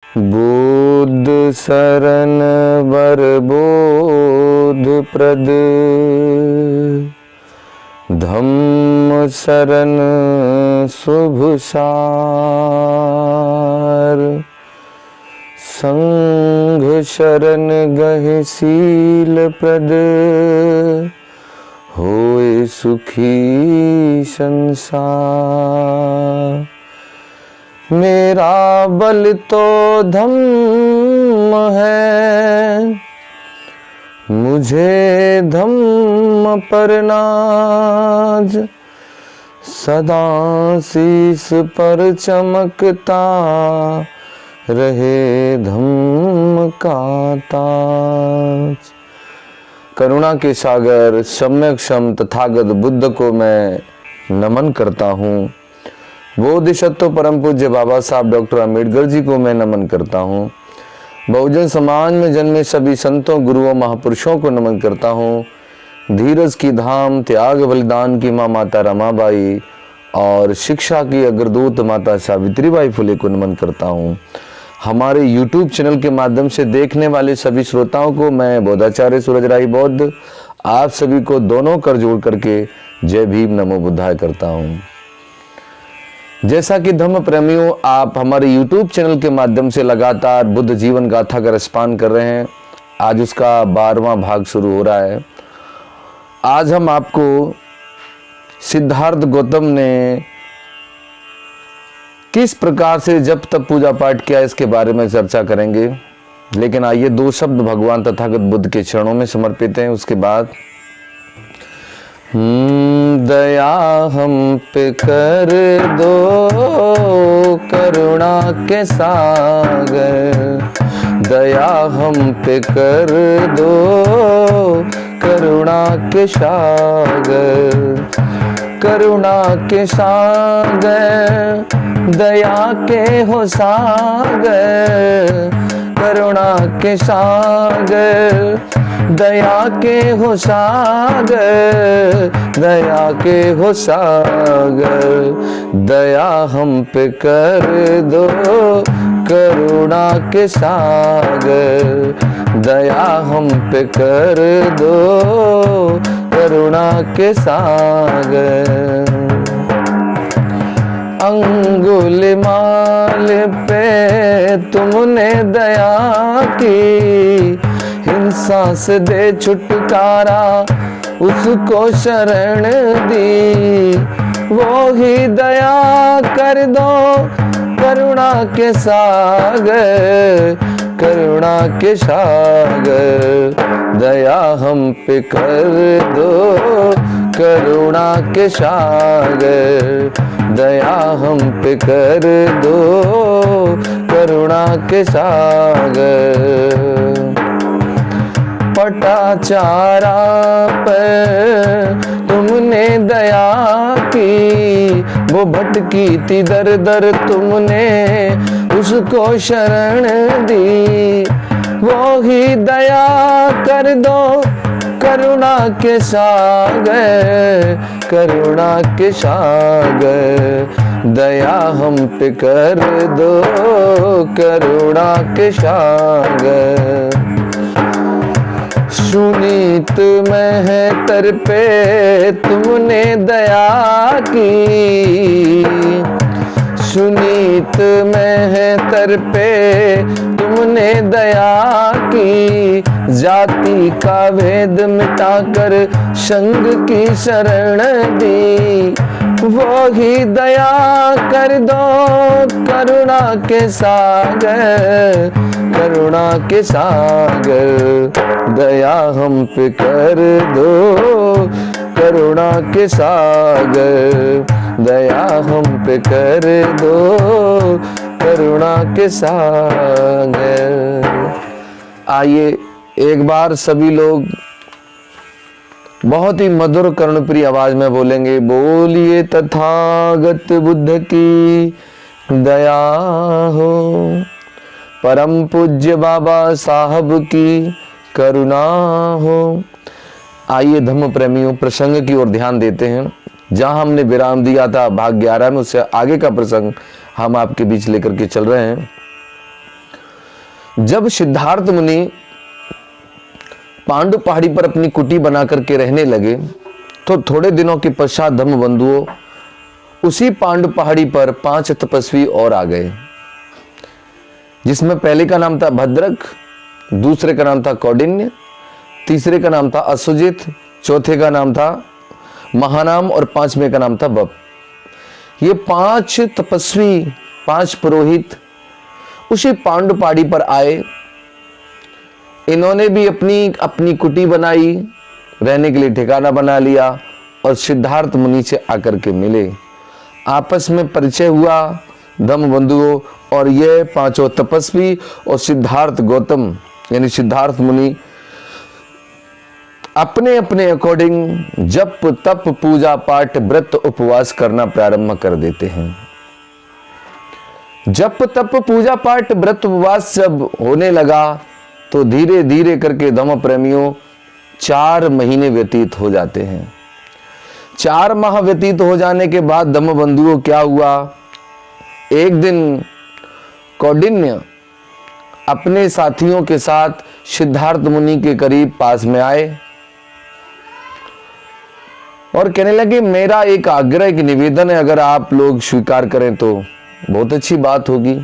बुद्ध शरण वर बोध प्रद, धम्म शरण शुभ सार, संघ शरण गहि शील प्रद, होए सुखी संसार। मेरा बल तो धम्म है, मुझे धम्म पर नाज, सदा शीस पर चमकता रहे धम्म का ताज। करुणा के सागर सम्यक सम तथागत बुद्ध को मैं नमन करता हूँ। बोधिसत्व परम पूज्य बाबा साहब डॉक्टर अम्बेडकर जी को मैं नमन करता हूँ। बहुजन समाज में जन्मे सभी संतों गुरुओं महापुरुषों को नमन करता हूँ। धीरज की धाम त्याग बलिदान की माँ माता रमाबाई और शिक्षा की अग्रदूत माता सावित्रीबाई फुले को नमन करता हूँ। हमारे YouTube चैनल के माध्यम से देखने वाले सभी श्रोताओं को मैं बोधाचार्य सूरजराही बौद्ध आप सभी को दोनों कर जोड़ करके जय भीम नमो बुद्धाय करता हूँ। जैसा कि धम्म प्रेमियों आप हमारे YouTube चैनल के माध्यम से लगातार बुद्ध जीवन गाथा का रसपान कर रहे हैं। आज उसका 12वां भाग शुरू हो रहा है। आज हम आपको सिद्धार्थ गौतम ने किस प्रकार से जब तब पूजा पाठ किया इसके बारे में चर्चा करेंगे। लेकिन आइए दो शब्द भगवान तथागत बुद्ध के चरणों में समर्पित हैं। उसके बाद दया हम पे कर दो करुणा के सागर, दया हम पे कर दो करुणा के सागर, करुणा के सागर दया के हो सागर, करुणा के सागर दया के हो सागर, दया के हो सागर, दया हम पे कर दो करुणा के सागर, दया हम पे कर दो करुणा के सागर। अंगुलिमाल पे तुमने दया की, हिंसा से दे छुटकारा उसको शरण दी, वो ही दया कर दो करुणा के सागर, करुणा के सागर, दया हम पे कर दो करुणा के सागर, दया हम पे कर दो करुणा के सागर। पटाचारा पर तुमने दया की, वो भटकी थी दर दर तुमने उसको शरण दी, वो ही दया कर दो करुणा के सागर, करुणा के सागर, दया हम पे कर दो करुणा के सागर। सुनीत महतर पे तुमने दया की, सुनीत महतर पे तुमने दया की, जाति का भेद मिटाकर संग की शरण दी, वो ही दया कर दो करुणा के सागर, करुणा के सागर, दया हम पे कर दो करुणा के सागर, दया हम पे कर दो करुणा के सागर। आइए एक बार सभी लोग बहुत ही मधुर कर्णप्रिय आवाज में बोलेंगे, बोलिए तथागत बुद्ध की दया हो, परम पूज्य बाबा साहब की करुणा हो। आइए धम्म प्रेमियों प्रसंग की ओर ध्यान देते हैं। जहां हमने विराम दिया था भाग 11 में, उससे आगे का प्रसंग हम आपके बीच लेकर के चल रहे हैं। जब सिद्धार्थ मुनि पांडु पहाड़ी पर अपनी कुटी बना करके रहने लगे तो थोड़े दिनों के पश्चात धम्मबंधुओं उसी पांडु पहाड़ी पर 5 तपस्वी और आ गए, जिसमें पहले का नाम था भद्रक, दूसरे का नाम था कौंडिन्य, तीसरे का नाम था असुजित, चौथे का नाम था महानाम और 5वें का नाम था बप। ये 5 तपस्वी, 5 पुरोहित उसी पांडु पहाड़ी पर आए। इन्होंने भी अपनी अपनी कुटी बनाई, रहने के लिए ठिकाना बना लिया और सिद्धार्थ मुनि से आकर के मिले। आपस में परिचय हुआ धम्मबंधुओं, और ये 5 तपस्वी और सिद्धार्थ गौतम यानी सिद्धार्थ मुनि अपने अपने अकॉर्डिंग जप तप पूजा पाठ व्रत उपवास करना प्रारंभ कर देते हैं। जप तप पूजा पाठ व्रत उपवास जब होने लगा तो धीरे धीरे करके धम्म प्रेमियों 4 महीने व्यतीत हो जाते हैं। 4 माह व्यतीत हो जाने के बाद धम्म बंधुओं क्या हुआ, एक दिन कौंडिन्य अपने साथियों के साथ सिद्धार्थ मुनि के करीब पास में आए और कहने लगे, मेरा एक आग्रह, एक निवेदन है, अगर आप लोग स्वीकार करें तो बहुत अच्छी बात होगी।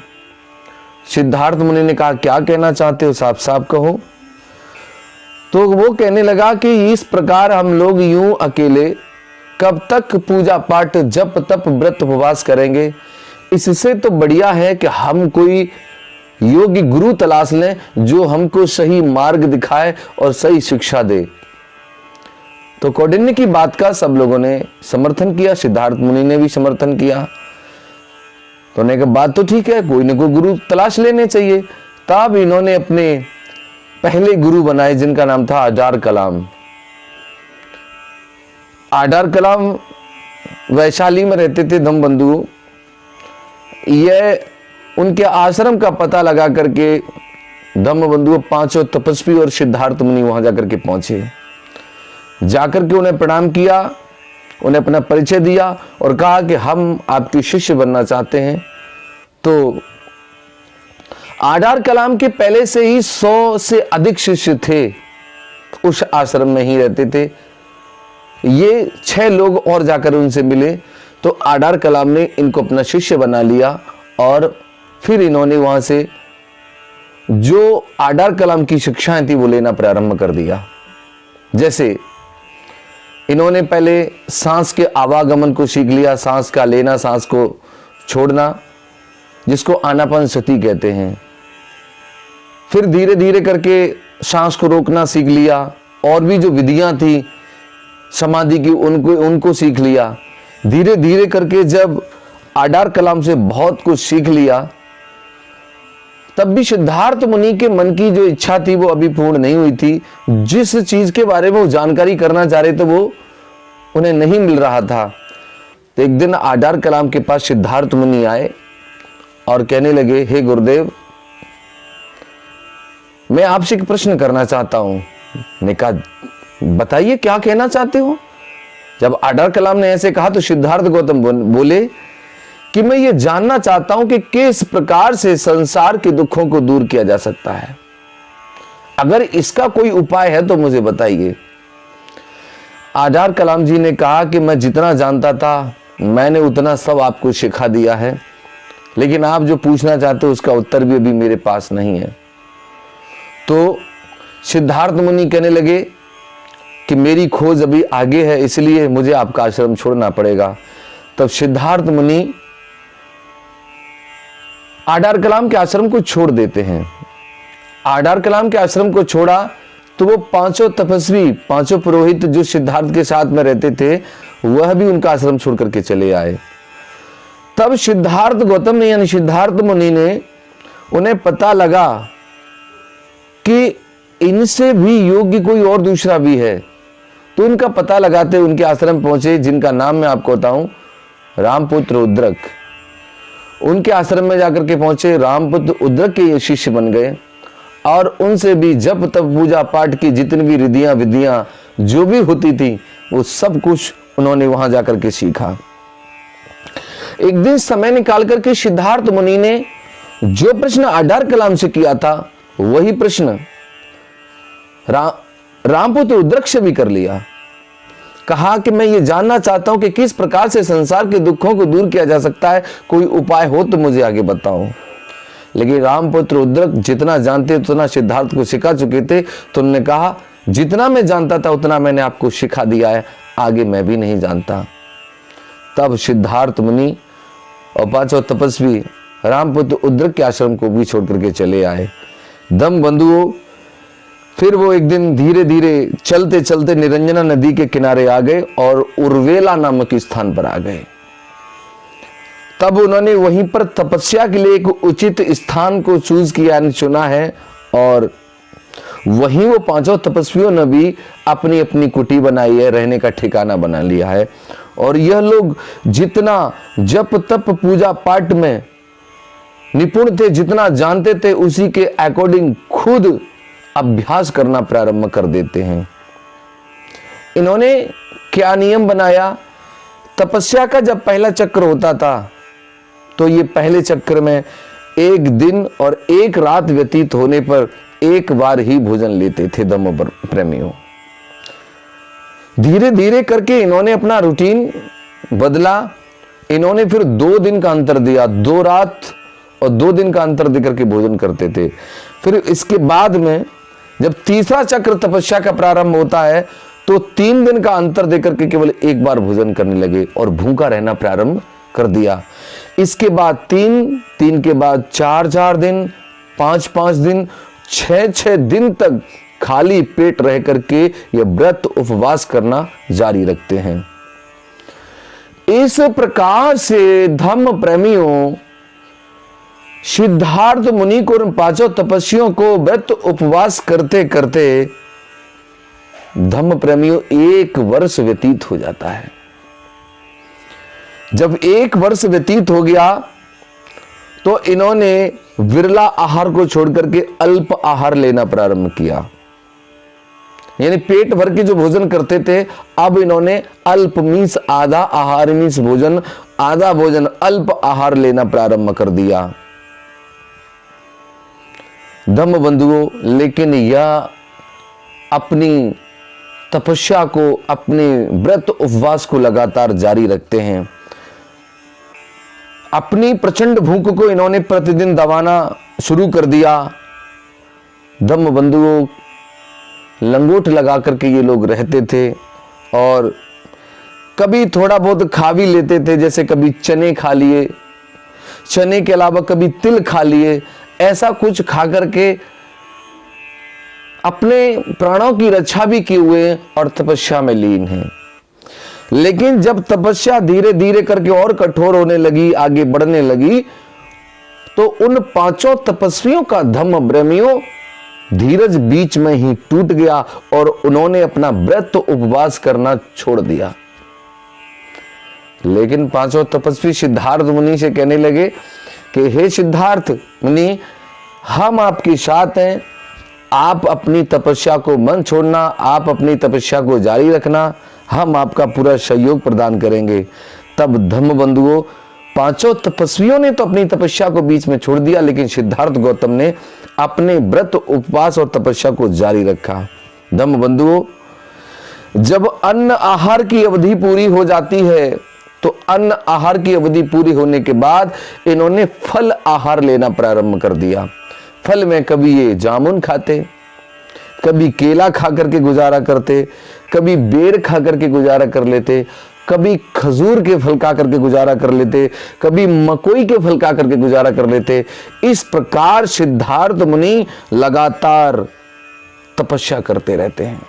सिद्धार्थ मुनि ने कहा, क्या कहना चाहते हो, साफ साफ कहो। तो वो कहने लगा कि इस प्रकार हम लोग यूं अकेले कब तक पूजा पाठ जप तप व्रत उपवास करेंगे, इससे तो बढ़िया है कि हम कोई योग्य गुरु तलाश लें जो हमको सही मार्ग दिखाए और सही शिक्षा दे। तो कौंडिन्य की बात का सब लोगों ने समर्थन किया, सिद्धार्थ मुनि ने भी समर्थन किया। तो उन्होंने कहा बात तो ठीक है, कोई न कोई गुरु तलाश लेने चाहिए। तब इन्होंने अपने पहले गुरु बनाए जिनका नाम था आडार कलाम। आडार कलाम वैशाली में रहते थे धम्मबंधु। यह उनके आश्रम का पता लगा करके धम्मबंधु 5 तपस्वी और सिद्धार्थ मुनि वहां जाकर के पहुंचे। जाकर के उन्हें प्रणाम किया, उन्हें अपना परिचय दिया और कहा कि हम आपके शिष्य बनना चाहते हैं। तो आडार कलाम के पहले से ही 100 से अधिक शिष्य थे, उस आश्रम में ही रहते थे। ये 6 लोग और जाकर उनसे मिले तो आडार कलाम ने इनको अपना शिष्य बना लिया और फिर इन्होंने वहां से जो आडार कलाम की शिक्षाएं थी वो लेना प्रारंभ कर दिया। जैसे इन्होंने पहले सांस के आवागमन को सीख लिया, सांस का लेना, सांस को छोड़ना, जिसको आनापानसति कहते हैं। फिर धीरे धीरे करके सांस को रोकना सीख लिया, और भी जो विधियां थी समाधि की उनको सीख लिया। धीरे धीरे करके जब आडार कलाम से बहुत कुछ सीख लिया, तब भी सिद्धार्थ मुनि के मन की जो इच्छा थी वो अभी पूर्ण नहीं हुई थी। जिस चीज के बारे में वो जानकारी करना चाह रहे थे वो उन्हें नहीं मिल रहा था। तो एक दिन आडार कलाम के पास सिद्धार्थ मुनि आए और कहने लगे, हे गुरुदेव, मैं आपसे एक प्रश्न करना चाहता हूं। ने कहा, बताइए क्या कहना चाहते हो। जब आडार कलाम ने ऐसे कहा तो सिद्धार्थ गौतम बोले कि मैं ये जानना चाहता हूं कि किस प्रकार से संसार के दुखों को दूर किया जा सकता है। अगर इसका कोई उपाय है तो मुझे बताइए। आडार कलाम जी ने कहा कि मैं जितना जानता था मैंने उतना सब आपको सिखा दिया है, लेकिन आप जो पूछना चाहते हो उसका उत्तर भी अभी मेरे पास नहीं है। तो सिद्धार्थ मुनि कहने लगे कि मेरी खोज अभी आगे है, इसलिए मुझे आपका आश्रम छोड़ना पड़ेगा। तब सिद्धार्थ मुनि आडार कलाम के आश्रम को छोड़ देते हैं। आडार कलाम के आश्रम को छोड़ा तो वो 5 तपस्वी, 5 पुरोहित जो सिद्धार्थ के साथ में रहते थे, वह भी उनका आश्रम छोड़ करके चले आए। तब सिद्धार्थ गौतम ने यानी सिद्धार्थ मुनि ने उन्हें पता लगा कि इनसे भी योग्य कोई और दूसरा भी है। तो उनका पता लगाते उनके आश्रम पहुंचे, जिनका नाम मैं आपको बताऊं, रामपुत्र उद्रक। उनके आश्रम में जाकर के पहुंचे, रामपुत्र उद्रक के ये शिष्य बन गए और उनसे भी जप तप पूजा पाठ की जितनी भी रिधियां विधियां जो भी होती थी वो सब कुछ उन्होंने वहां जाकर के सीखा। एक दिन समय निकाल करके सिद्धार्थ मुनि ने जो प्रश्न आडार कलाम से किया था वही प्रश्न रामपुत्र उद्रक से भी कर लिया। कहा कि मैं ये जानना चाहता हूं कि किस प्रकार से संसार के दुखों को दूर किया जा सकता है, कोई उपाय हो तो मुझे आगे बताओ। लेकिन रामपुत्र उद्रक जितना जानते उतना सिद्धार्थ को सिखा चुके थे, तो उन्होंने कहा जितना मैं जानता था उतना मैंने आपको सिखा दिया है, आगे मैं भी नहीं जानता। तब सिद्धार्थ मुनि और पांचों तपस्वी रामपुत्र उद्रक के आश्रम को भी छोड़ करके चले आए। दम बंधुओं, फिर वो एक दिन धीरे धीरे चलते चलते निरंजना नदी के किनारे आ गए और उर्वेला नामक स्थान पर आ गए। तब उन्होंने वहीं पर तपस्या के लिए एक उचित स्थान को चूज किया, चुना है, और वहीं वो पांचों तपस्वियों ने भी अपनी अपनी कुटी बनाई है, रहने का ठिकाना बना लिया है। और यह लोग जितना जप तप पूजा पाठ में निपुण थे, जितना जानते थे, उसी के अकॉर्डिंग खुद अभ्यास करना प्रारंभ कर देते हैं। इन्होंने क्या नियम बनाया? तपस्या का जब पहला चक्र होता था तो ये पहले चक्र में एक दिन और एक रात व्यतीत होने पर एक बार ही भोजन लेते थे धम्म प्रेमियों। धीरे धीरे करके इन्होंने अपना रूटीन बदला। इन्होंने फिर 2 दिन का अंतर दिया, 2 रात और 2 दिन का अंतर देकर के भोजन करते थे। फिर इसके बाद में जब तीसरा चक्र तपस्या का प्रारंभ होता है तो 3 दिन का अंतर देकर के केवल एक बार भोजन करने लगे और भूखा रहना प्रारंभ कर दिया। इसके बाद 3 के बाद 4 दिन, 5 दिन, 6 दिन तक खाली पेट रह करके यह व्रत उपवास करना जारी रखते हैं। इस प्रकार से धम्म प्रेमियों सिद्धार्थ मुनि को और पांचों तपस्वियों को व्रत उपवास करते करते धम्म प्रेमियों 1 वर्ष व्यतीत हो जाता है। जब 1 वर्ष व्यतीत हो गया तो इन्होंने विरला आहार को छोड़कर के अल्प आहार लेना प्रारंभ किया। यानी पेट भर के जो भोजन करते थे, अब इन्होंने अल्प मीन्स आधा आहार मीन्स भोजन, आधा भोजन अल्प आहार लेना प्रारंभ कर दिया। धम्म बंधुओं, लेकिन यह अपनी तपस्या को, अपने व्रत उपवास को लगातार जारी रखते हैं। अपनी प्रचंड भूख को इन्होंने प्रतिदिन दबाना शुरू कर दिया। धम्म बंधुओं, लंगोट लगा करके ये लोग रहते थे और कभी थोड़ा बहुत खा भी लेते थे, जैसे कभी चने खा लिए, चने के अलावा कभी तिल खा लिए। ऐसा कुछ खा करके अपने प्राणों की रक्षा भी किए हुए और तपस्या में लीन हैं। लेकिन जब तपस्या धीरे धीरे करके और कठोर होने लगी, आगे बढ़ने लगी, तो उन पांचों तपस्वियों का धम्म प्रेमियों धीरज बीच में ही टूट गया और उन्होंने अपना व्रत उपवास करना छोड़ दिया। लेकिन पांचों तपस्वी सिद्धार्थ मुनि से कहने लगे कि हे सिद्धार्थ मुनि, हम आपके साथ हैं, आप अपनी तपस्या को मन छोड़ना, आप अपनी तपस्या को जारी रखना, हम आपका पूरा सहयोग प्रदान करेंगे। तब धम्म बंधुओं, पांचों तपस्वियों ने तो अपनी तपस्या को बीच में छोड़ दिया, लेकिन सिद्धार्थ गौतम ने अपने व्रत उपवास और तपस्या को जारी रखा। धम्म बंधुओं, जब अन्न आहार की अवधि पूरी हो जाती है तो अन्न आहार की अवधि पूरी होने के बाद इन्होंने फल आहार लेना प्रारंभ कर दिया। फल में कभी ये जामुन खाते, कभी केला खा करके गुजारा करते, कभी बेर खा करके गुजारा कर लेते, कभी खजूर के फल खा करके गुजारा कर लेते, कभी मकोई के फल खा करके गुजारा कर लेते। इस प्रकार सिद्धार्थ मुनि लगातार तपस्या करते रहते हैं।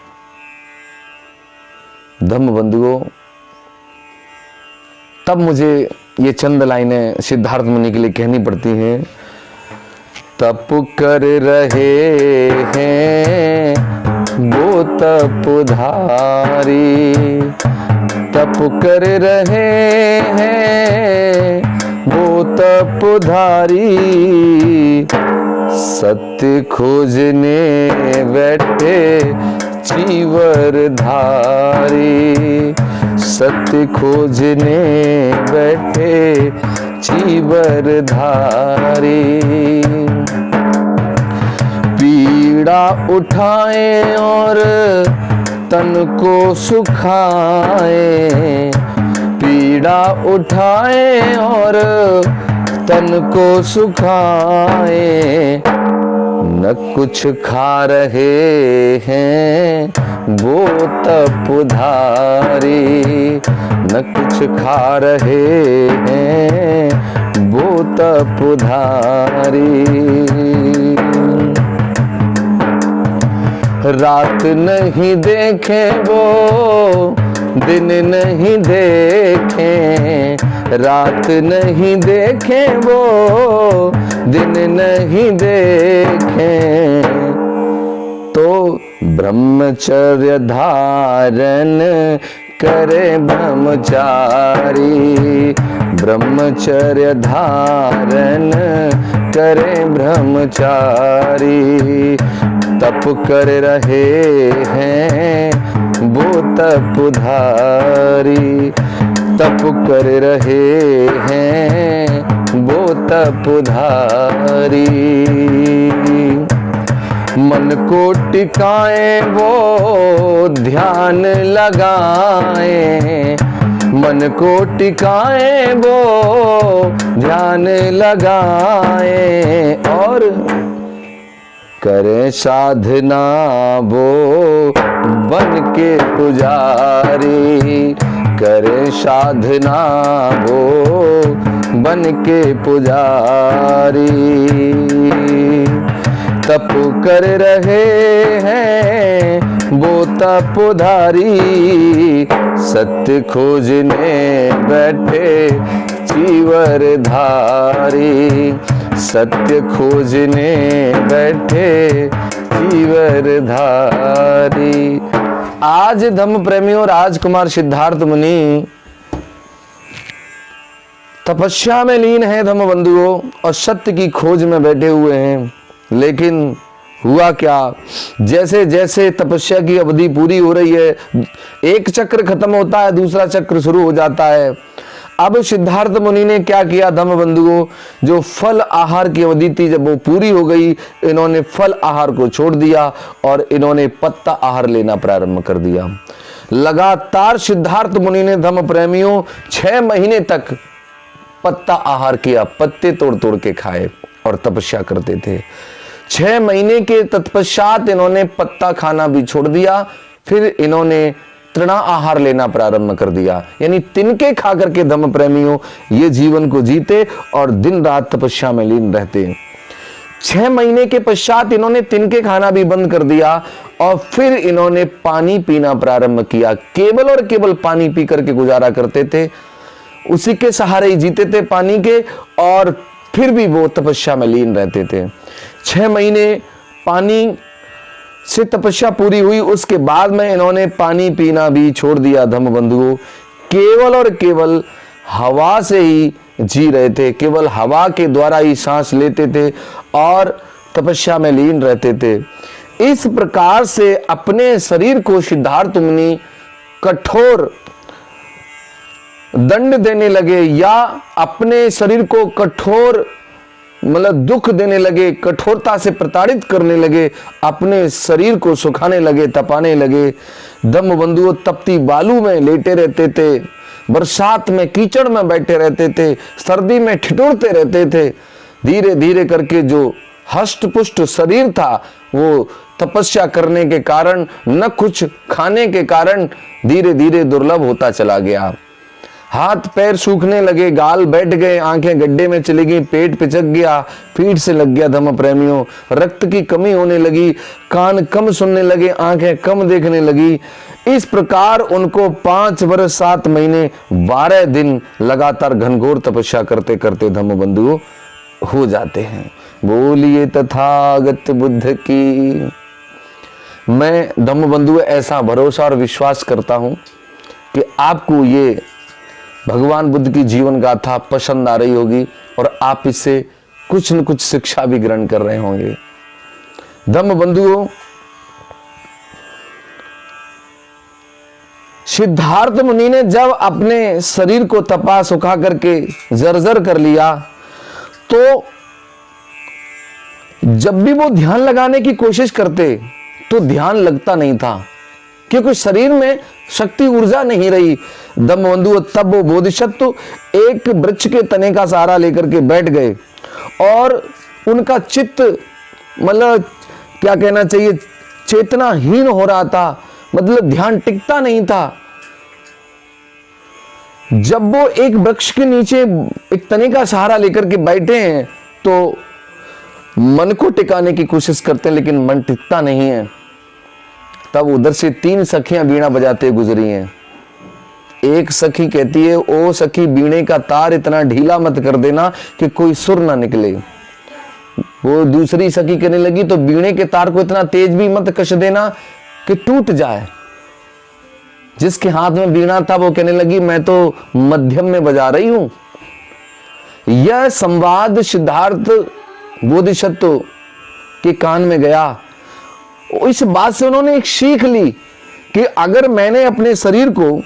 धम्म बंधुओं, तब मुझे ये चंद लाइनें सिद्धार्थ मुनि के लिए कहनी पड़ती हैं। तप कर रहे हैं वो तपधारी, तप कर रहे हैं वो तपधारी, सत्य खोजने बैठे चीवर धारी, सत्य खोजने बैठे चीवर धारी। पीड़ा उठाए और तन को सुखाए, पीड़ा उठाए और तन को सुखाए, न कुछ खा रहे हैं वो तपधारी, न कुछ खा रहे हैं वो तपधारी। रात नहीं देखे वो दिन नहीं देखे, रात नहीं देखे वो दिन नहीं देखे, तो ब्रह्मचर्य धारण करे ब्रह्मचारी, ब्रह्मचर्य धारण करे ब्रह्मचारी। तप कर रहे हैं वो तपधारी, तप कर रहे हैं वो तपधारी। मन को टिकाए वो ध्यान लगाए, मन को टिकाए वो ध्यान लगाए, और करे साधना वो बन के पुजारी, करे साधना वो बन के पुजारी। तप कर रहे हैं वो तपधारी, सत्य खोजने बैठे चीवर धारी, सत्य खोजने बैठे चीवर धारी। आज धम्म प्रेमियों, राजकुमार सिद्धार्थ मुनि तपस्या में लीन है धम्म बंधुओं, और सत्य की खोज में बैठे हुए हैं। लेकिन हुआ क्या, जैसे जैसे तपस्या की अवधि पूरी हो रही है, एक चक्र खत्म होता है, दूसरा चक्र शुरू हो जाता है। अब सिद्धार्थ मुनि ने क्या किया धम्म बंधुओं, जो फल आहार की अवधि थी जब वो पूरी हो गई, इन्होंने फल आहार को छोड़ दिया और इन्होंने पत्ता आहार लेना प्रारंभ कर दिया। लगातार सिद्धार्थ मुनि ने धम्म प्रेमियों 6 महीने तक पत्ता आहार किया, पत्ते तोड़ तोड़ के खाए और तपस्या करते थे। 6 महीने के तत्पश्चात इन्होंने पत्ता खाना भी छोड़ दिया, फिर इन्होंने तृणा आहार लेना प्रारंभ कर दिया, यानी तिनके खा करके धम्म प्रेमियों ये जीवन को जीते और दिन रात तपस्या में लीन रहते। 6 महीने के पश्चात इन्होंने तिनके खाना भी बंद कर दिया और फिर इन्होंने पानी पीना प्रारंभ किया। केवल और केवल पानी पी करके गुजारा करते थे, उसी के सहारे ही जीते थे पानी के, और फिर भी वो तपस्या में लीन रहते थे। 6 महीने पानी से तपस्या पूरी हुई, उसके बाद में इन्होंने पानी पीना भी छोड़ दिया धम्म बंधुओं। केवल और केवल हवा से ही जी रहे थे, केवल हवा के द्वारा ही सांस लेते थे और तपस्या में लीन रहते थे। इस प्रकार से अपने शरीर को सिद्धार्थ मुनि कठोर दंड देने लगे, या अपने शरीर को कठोर मतलब दुख देने लगे, कठोरता से प्रताड़ित करने लगे, अपने शरीर को सुखाने लगे, तपाने लगे। धम्म बंधुओं तपती बालू में लेटे रहते थे, बरसात में कीचड़ में बैठे रहते थे, सर्दी में ठिठुरते रहते थे। धीरे धीरे करके जो हष्ट पुष्ट शरीर था वो तपस्या करने के कारण, न कुछ खाने के कारण धीरे धीरे दुर्लभ होता चला गया। हाथ पैर सूखने लगे, गाल बैठ गए, आंखें गड्ढे में चली गई, पेट पिचक गया, पीठ से लग गया धम्म प्रेमियों, रक्त की कमी होने लगी, कान कम सुनने लगे, आंखें कम देखने लगी। इस प्रकार उनको 5 वर्ष 7 महीने 12 दिन लगातार घनघोर तपस्या करते करते धम्म बंधुओं हो जाते हैं। बोलिए तथागत बुद्ध की। मैं धम्म बंधुओं ऐसा भरोसा और विश्वास करता हूं कि आपको ये भगवान बुद्ध की जीवन गाथा पसंद आ रही होगी और आप इससे कुछ न कुछ शिक्षा भी ग्रहण कर रहे होंगे। धम्म बंधुओं, सिद्धार्थ मुनि ने जब अपने शरीर को तपा सुखा करके जर्जर कर लिया, तो जब भी वो ध्यान लगाने की कोशिश करते तो ध्यान लगता नहीं था, क्योंकि शरीर में शक्ति ऊर्जा नहीं रही। दमवंधु तब वो बोधिसत्व एक वृक्ष के तने का सहारा लेकर के बैठ गए और उनका चित्त, मतलब क्या कहना चाहिए, चेतनाहीन हो रहा था, मतलब ध्यान टिकता नहीं था। जब वो एक वृक्ष के नीचे एक तने का सहारा लेकर के बैठे हैं तो मन को टिकाने की कोशिश करते हैं, लेकिन मन टिकता नहीं है। तब उधर से 3 सखियां वीणा बजाते गुजरी हैं। एक सखी कहती है, ओ सखी वीणे का तार इतना ढीला मत कर देना कि कोई सुर ना निकले। वो दूसरी सखी कहने लगी, तो वीणे के तार को इतना तेज भी मत कस देना कि टूट जाए। जिसके हाथ में वीणा था वो कहने लगी, मैं तो मध्यम में बजा रही हूं। यह संवाद सिद्धार्थ बोधिसत्व के कान में गया। इस बात से उन्होंने एक सीख ली कि अगर मैंने अपने शरीर को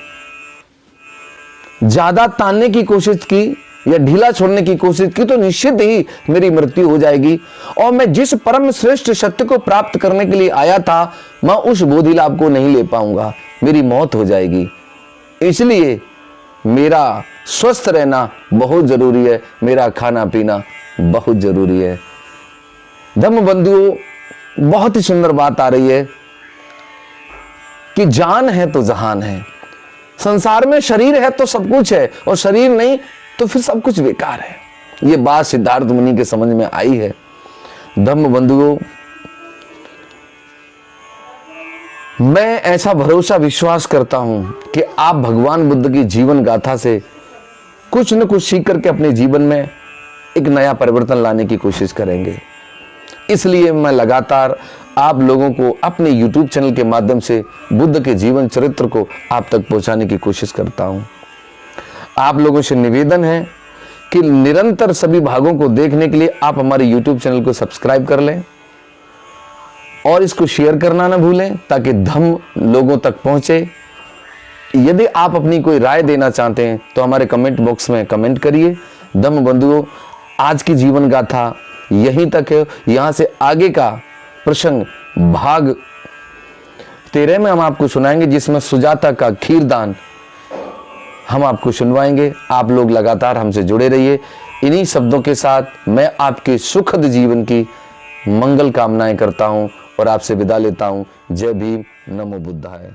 ज्यादा तानने की कोशिश की या ढीला छोड़ने की कोशिश की तो निश्चित ही मेरी मृत्यु हो जाएगी, और मैं जिस परम श्रेष्ठ सत्य को प्राप्त करने के लिए आया था मैं उस बोधि लाभ को नहीं ले पाऊंगा, मेरी मौत हो जाएगी। इसलिए मेरा स्वस्थ रहना बहुत जरूरी है, मेरा खाना पीना बहुत जरूरी है। धम्म बंधुओं, बहुत ही सुंदर बात आ रही है कि जान है तो जहान है। संसार में शरीर है तो सब कुछ है, और शरीर नहीं तो फिर सब कुछ बेकार है। ये बात सिद्धार्थ मुनि के समझ में आई है। धम्म बंधुओं, मैं ऐसा भरोसा विश्वास करता हूं कि आप भगवान बुद्ध की जीवन गाथा से कुछ न कुछ सीख करके अपने जीवन में एक नया परिवर्तन लाने की कोशिश करेंगे। इसलिए मैं लगातार आप लोगों को अपने YouTube चैनल के माध्यम से बुद्ध के जीवन चरित्र को आप तक पहुंचाने की कोशिश करता हूं। आप लोगों से निवेदन है कि निरंतर सभी भागों को देखने के लिए आप हमारे YouTube चैनल को सब्सक्राइब कर लें और इसको शेयर करना ना भूलें, ताकि धम्म लोगों तक पहुंचे। यदि आप अपनी कोई राय देना चाहते हैं तो हमारे कमेंट बॉक्स में कमेंट करिए। धम्म बंधुओं, आज की जीवन गाथा यहीं तक है। यहां से आगे का प्रसंग भाग 13 में हम आपको सुनाएंगे, जिसमें सुजाता का खीरदान हम आपको सुनवाएंगे। आप लोग लगातार हमसे जुड़े रहिए। इन्हीं शब्दों के साथ मैं आपके सुखद जीवन की मंगल कामनाएं करता हूं और आपसे विदा लेता हूं। जय भीम, नमो बुद्धाय।